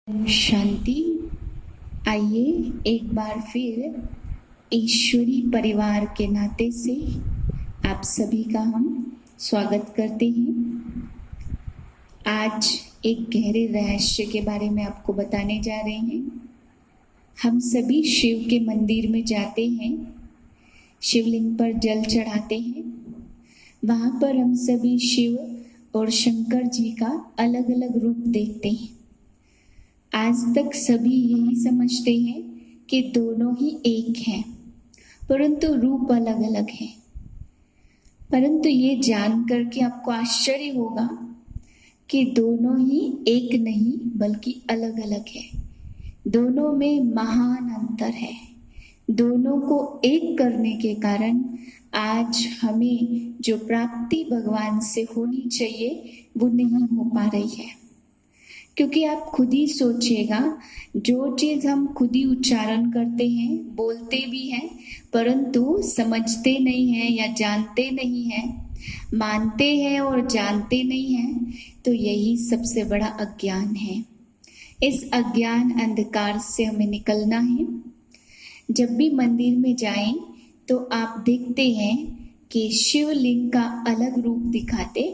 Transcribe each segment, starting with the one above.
शांति। आइए एक बार फिर ईश्वरी परिवार के नाते से आप सभी का हम स्वागत करते हैं। आज एक गहरे रहस्य के बारे में आपको बताने जा रहे हैं। हम सभी शिव के मंदिर में जाते हैं, शिवलिंग पर जल चढ़ाते हैं। वहाँ पर हम सभी शिव और शंकर जी का अलग अलग रूप देखते हैं। आज तक सभी यही समझते हैं कि दोनों ही एक हैं, परंतु रूप अलग अलग है। परंतु ये जानकर के आपको आश्चर्य होगा कि दोनों ही एक नहीं बल्कि अलग अलग है। दोनों में महान अंतर है। दोनों को एक करने के कारण आज हमें जो प्राप्ति भगवान से होनी चाहिए वो नहीं हो पा रही है। क्योंकि आप खुद ही सोचिएगा, जो चीज़ हम खुद ही उच्चारण करते हैं, बोलते भी हैं, परंतु समझते नहीं हैं या जानते नहीं हैं, मानते हैं और जानते नहीं हैं, तो यही सबसे बड़ा अज्ञान है। इस अज्ञान अंधकार से हमें निकलना है। जब भी मंदिर में जाएं तो आप देखते हैं कि शिवलिंग का अलग रूप दिखाते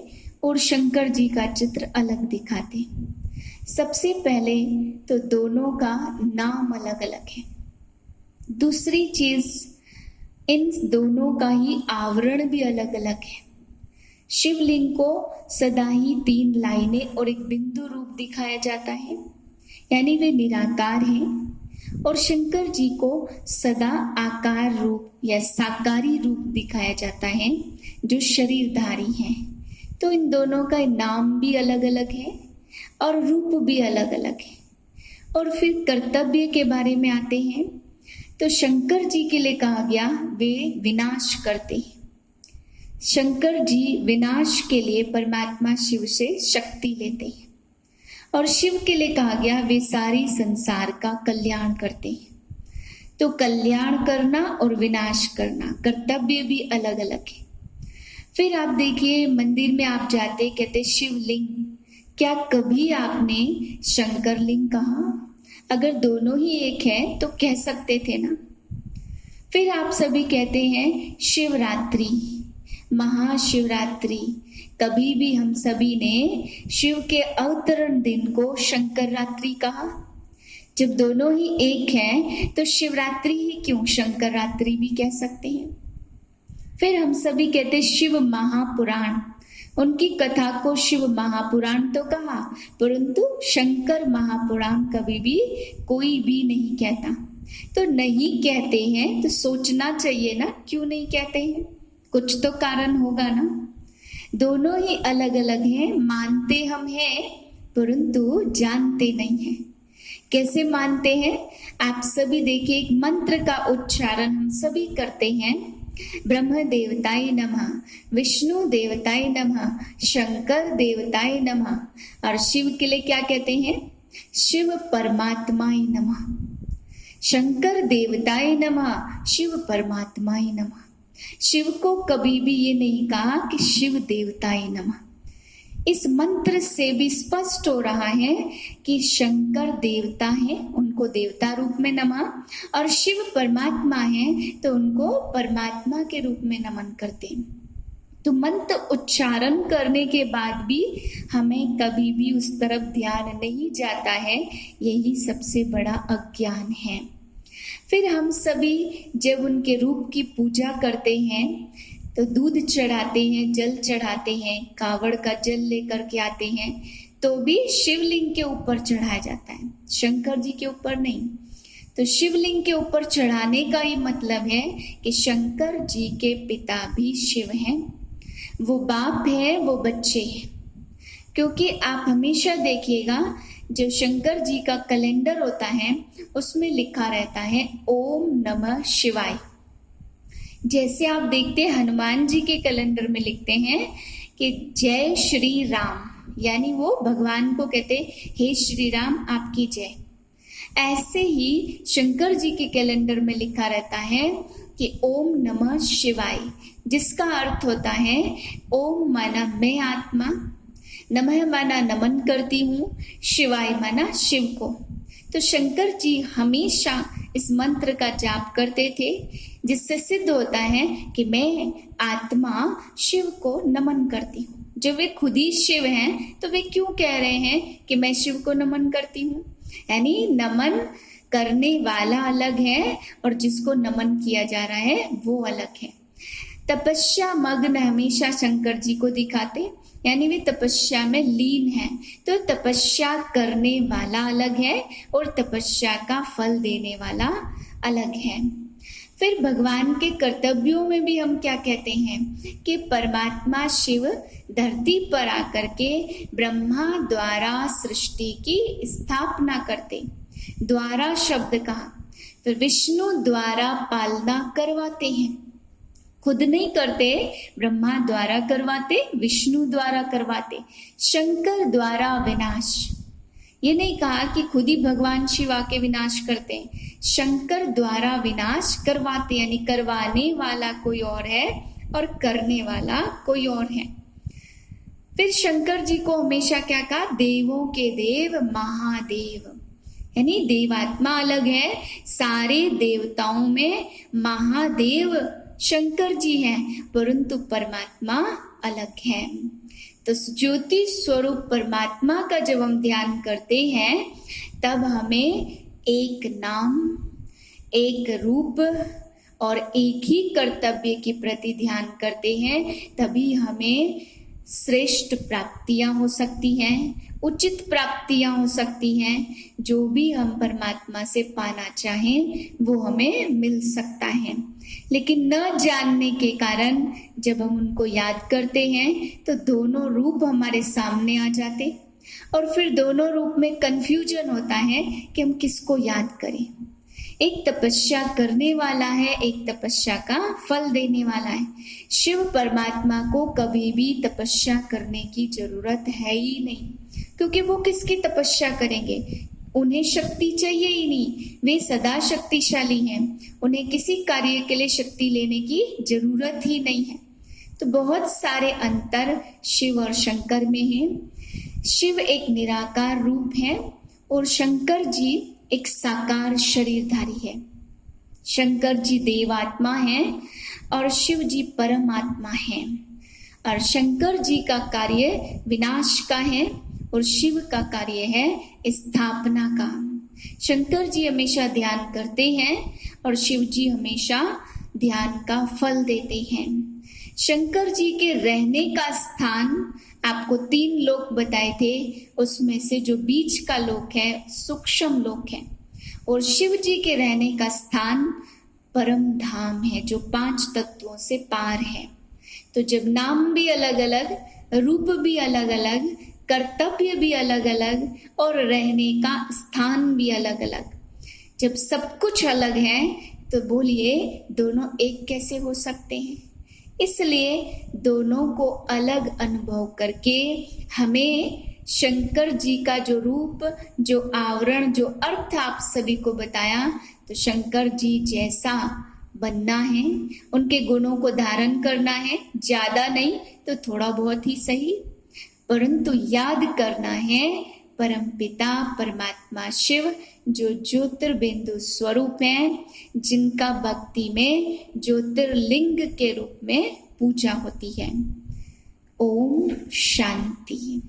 और शंकर जी का चित्र अलग दिखाते। सबसे पहले तो दोनों का नाम अलग अलग है। दूसरी चीज, इन दोनों का ही आवरण भी अलग अलग है। शिवलिंग को सदा ही 3 लाइनें और एक बिंदु रूप दिखाया जाता है, यानी वे निराकार हैं। और शंकर जी को सदा आकार रूप या साकारी रूप दिखाया जाता है, जो शरीरधारी हैं। तो इन दोनों का नाम भी अलग अलग है और रूप भी अलग अलग है। और फिर कर्तव्य के बारे में आते हैं तो शंकर जी के लिए कहा गया वे विनाश करते हैं। शंकर जी विनाश के लिए परमात्मा शिव से शक्ति लेते हैं। और शिव के लिए कहा गया वे सारी संसार का कल्याण करते हैं। तो कल्याण करना और विनाश करना, कर्तव्य भी अलग अलग है। फिर आप देखिए, मंदिर में आप जाते कहते शिवलिंग, क्या कभी आपने शंकर लिंग कहा? अगर दोनों ही एक है तो कह सकते थे ना। फिर आप सभी कहते हैं शिवरात्रि, महाशिवरात्रि। कभी भी हम सभी ने शिव के अवतरण दिन को शंकर रात्रि कहा? जब दोनों ही एक हैं तो शिवरात्रि ही क्यों, शंकर रात्रि भी कह सकते हैं। फिर हम सभी कहते शिव महापुराण, उनकी कथा को शिव महापुराण तो कहा, परंतु शंकर महापुराण कभी भी कोई भी नहीं कहता। तो नहीं कहते हैं तो सोचना चाहिए ना, क्यों नहीं कहते हैं? कुछ तो कारण होगा ना। दोनों ही अलग अलग हैं, मानते हम हैं परंतु जानते नहीं हैं। कैसे मानते हैं? आप सभी देखिए, एक मंत्र का उच्चारण हम सभी करते हैं, ब्रह्म देवताय नमः, विष्णु देवताय नमः, शंकर देवताय नमः। और शिव के लिए क्या कहते हैं? शिव परमात्माय नमः। शंकर देवताय नमः, शिव परमात्माय नमः। शिव को कभी भी ये नहीं कहा कि शिव देवताय नमः। इस मंत्र से भी स्पष्ट हो रहा है कि शंकर देवता है, उनको देवता रूप में नमः, और शिव परमात्मा है तो उनको परमात्मा के रूप में नमन करते हैं। तो मंत्र उच्चारण करने के बाद भी हमें कभी भी उस तरफ ध्यान नहीं जाता है। यही सबसे बड़ा अज्ञान है। फिर हम सभी जब उनके रूप की पूजा करते हैं तो दूध चढ़ाते हैं, जल चढ़ाते हैं, कावड़ का जल लेकर के आते हैं, तो भी शिवलिंग के ऊपर चढ़ाया जाता है, शंकर जी के ऊपर नहीं। तो शिवलिंग के ऊपर चढ़ाने का ही मतलब है कि शंकर जी के पिता भी शिव हैं, वो बाप है, वो बच्चे हैं। क्योंकि आप हमेशा देखिएगा, जो शंकर जी का कैलेंडर होता है उसमें लिखा रहता है ओम नमः शिवाय। जैसे आप देखते हैं हनुमान जी के कैलेंडर में लिखते हैं कि जय श्री राम, यानी वो भगवान को कहते हे श्री राम आपकी जय। ऐसे ही शंकर जी के कैलेंडर में लिखा रहता है कि ओम नमः शिवाय, जिसका अर्थ होता है ओम माना मैं आत्मा, नमः माना नमन करती हूँ, शिवाय माना शिव को। तो शंकर जी हमेशा इस मंत्र का जाप करते थे, जिससे सिद्ध होता है कि मैं आत्मा शिव को नमन करती हूँ। जब वे खुद ही शिव हैं तो वे क्यों कह रहे हैं कि मैं शिव को नमन करती हूँ? यानी नमन करने वाला अलग है और जिसको नमन किया जा रहा है वो अलग है। तपस्या मग्न हमेशा शंकर जी को दिखाते, यानी वे तपस्या में लीन हैं। तो तपस्या करने वाला अलग है और तपस्या का फल देने वाला अलग है। फिर भगवान के कर्तव्यों में भी हम क्या कहते हैं कि परमात्मा शिव धरती पर आकर के ब्रह्मा द्वारा सृष्टि की स्थापना करते। द्वारा शब्द कहा। फिर विष्णु द्वारा पालना करवाते हैं, खुद नहीं करते, ब्रह्मा द्वारा करवाते, विष्णु द्वारा करवाते। शंकर द्वारा विनाश, ये नहीं कहा कि खुद ही भगवान शिव आके विनाश करते हैं, शंकर द्वारा विनाश करवाते, यानी करवाने वाला कोई और है और करने वाला कोई और है। फिर शंकर जी को हमेशा क्या कहा? देवों के देव महादेव, यानी देवात्मा अलग है, सारे देवताओं में महादेव शंकर जी हैं, परंतु परमात्मा अलग है। तो ज्योति स्वरूप परमात्मा का जब हम ध्यान करते हैं तब हमें एक नाम, एक रूप और एक ही कर्तव्य के प्रति ध्यान करते हैं, तभी हमें श्रेष्ठ प्राप्तियां हो सकती हैं, उचित प्राप्तियां हो सकती हैं। जो भी हम परमात्मा से पाना चाहें वो हमें मिल सकता है। लेकिन न जानने के कारण जब हम उनको याद करते हैं तो दोनों रूप हमारे सामने आ जाते और फिर दोनों रूप में कंफ्यूजन होता है कि हम किसको याद करें। एक तपस्या करने वाला है, एक तपस्या का फल देने वाला है। शिव परमात्मा को कभी भी तपस्या करने की जरूरत है ही नहीं, क्योंकि वो किसकी तपस्या करेंगे? उन्हें शक्ति चाहिए ही नहीं, वे सदा शक्तिशाली हैं, उन्हें किसी कार्य के लिए शक्ति लेने की जरूरत ही नहीं है। तो बहुत सारे अंतर शिव और शंकर में हैं। शिव एक निराकार रूप है और शंकर जी एक साकार शरीरधारी है। शंकर जी देवात्मा हैं और शिव जी परमात्मा हैं। और शंकर जी का कार्य विनाश का है और शिव का कार्य है स्थापना का। शंकर जी हमेशा ध्यान करते हैं और शिव जी हमेशा ध्यान का फल देते हैं। शंकर जी के रहने का स्थान आपको 3 लोक बताए थे, उसमें से जो बीच का लोक है सूक्ष्म लोक है, और शिव जी के रहने का स्थान परम धाम है जो 5 तत्वों से पार है। तो जब नाम भी अलग अलग, रूप भी अलग अलग, कर्तव्य भी अलग अलग और रहने का स्थान भी अलग अलग, जब सब कुछ अलग है तो बोलिए दोनों एक कैसे हो सकते हैं? इसलिए दोनों को अलग अनुभव करके हमें शंकर जी का जो रूप, जो आवरण, जो अर्थ आप सभी को बताया, तो शंकर जी जैसा बनना है, उनके गुणों को धारण करना है, ज्यादा नहीं तो थोड़ा बहुत ही सही, परंतु याद करना है परमपिता परमात्मा शिव जो ज्योतिर्बिंदु स्वरूप हैं, जिनका भक्ति में ज्योतिर्लिंग के रूप में पूजा होती है। ओम शांति।